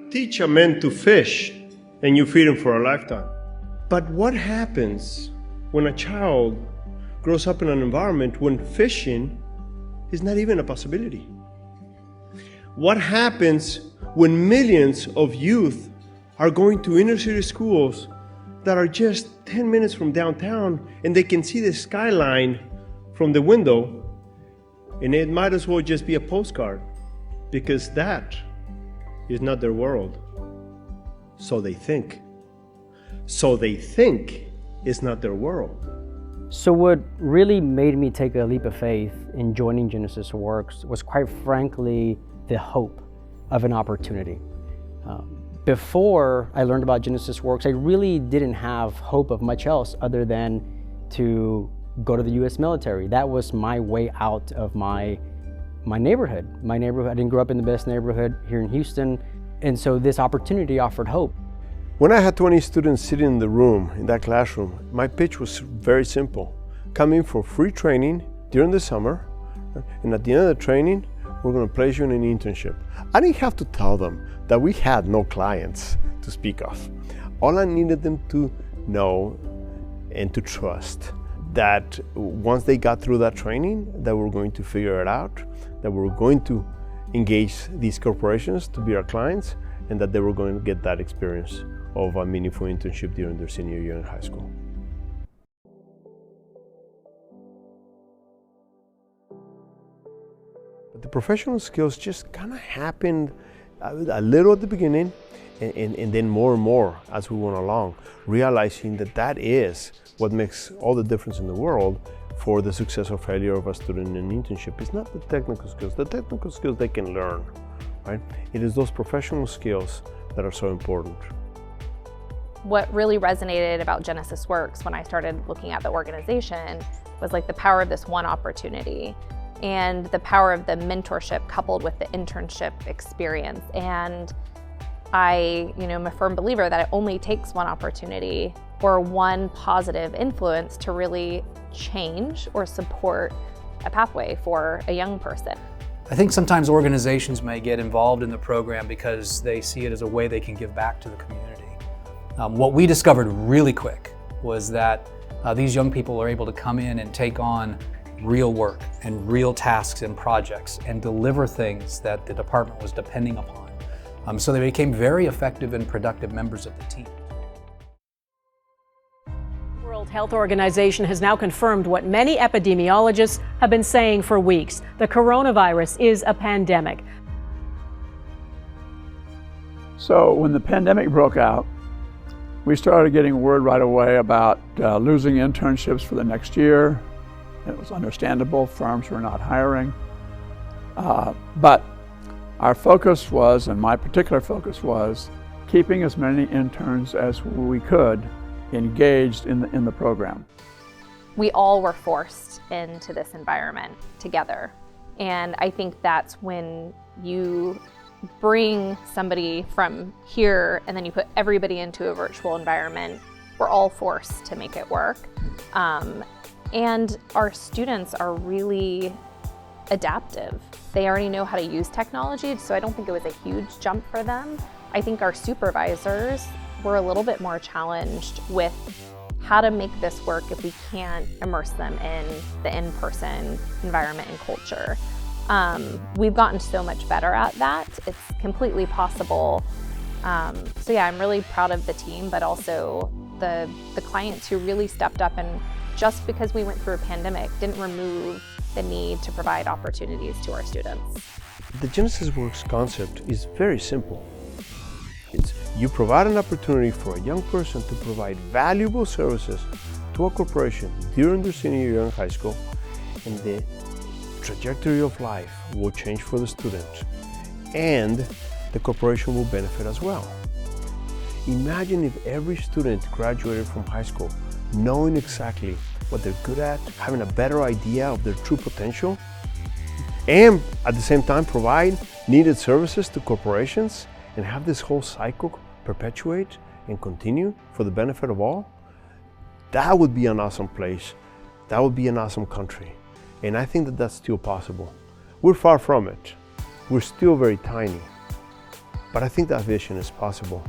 teach a man to fish and you feed him for a lifetime. But what happens when a child grows up in an environment when fishing is not even a possibility? What happens when millions of youth are going to inner city schools that are just 10 minutes from downtown and they can see the skyline from the window, and it might as well just be a postcard because that is not their world. So they think. So they think it's not their world. So what really made me take a leap of faith in joining Genesys Works was, quite frankly, the hope of an opportunity. Before I learned about Genesys Works, I really didn't have hope of much else other than to go to the US military. That was my way out of my neighborhood. I didn't grow up in the best neighborhood here in Houston, and so this opportunity offered hope. When I had 20 students sitting in the room, in that classroom, my pitch was very simple. Come in for free training during the summer, and at the end of the training, we're going to place you in an internship. I didn't have to tell them that we had no clients to speak of. All I needed them to know and to trust that once they got through that training, that we're going to figure it out, that we're going to engage these corporations to be our clients, and that they were going to get that experience of a meaningful internship during their senior year in high school. But the professional skills just kind of happened a little at the beginning and then more and more as we went along, realizing that that is what makes all the difference in the world for the success or failure of a student in an internship. It's not the technical skills. The technical skills they can learn, right? It is those professional skills that are so important. What really resonated about Genesys Works when I started looking at the organization was like the power of this one opportunity and the power of the mentorship coupled with the internship experience. And I'm a firm believer that it only takes one opportunity or one positive influence to really change or support a pathway for a young person. I think sometimes organizations may get involved in the program because they see it as a way they can give back to the community. What we discovered really quick was that these young people are able to come in and take on real work and real tasks and projects and deliver things that the department was depending upon. So they became very effective and productive members of the team. The World Health Organization has now confirmed what many epidemiologists have been saying for weeks. The coronavirus is a pandemic. So when the pandemic broke out, we started getting word right away about losing internships for the next year. It was understandable, firms were not hiring. But our focus was, and my particular focus was, keeping as many interns as we could engaged in the program. We all were forced into this environment together. And I think that's when you bring somebody from here and then you put everybody into a virtual environment. We're all forced to make it work. And our students are really adaptive. They already know how to use technology, so I don't think it was a huge jump for them. I think our supervisors were a little bit more challenged with how to make this work if we can't immerse them in the in-person environment and culture. We've gotten so much better at that. It's completely possible. So yeah, I'm really proud of the team, but also the clients who really stepped up, and just because we went through a pandemic didn't remove the need to provide opportunities to our students. The Genesys Works concept is very simple. It's you provide an opportunity for a young person to provide valuable services to a corporation during their senior year in high school, and the trajectory of life will change for the student, and the corporation will benefit as well. Imagine if every student graduated from high school knowing exactly what they're good at, having a better idea of their true potential, and at the same time provide needed services to corporations and have this whole cycle perpetuate and continue for the benefit of all. That would be an awesome place. That would be an awesome country. And I think that that's still possible. We're far from it. We're still very tiny. But I think that vision is possible.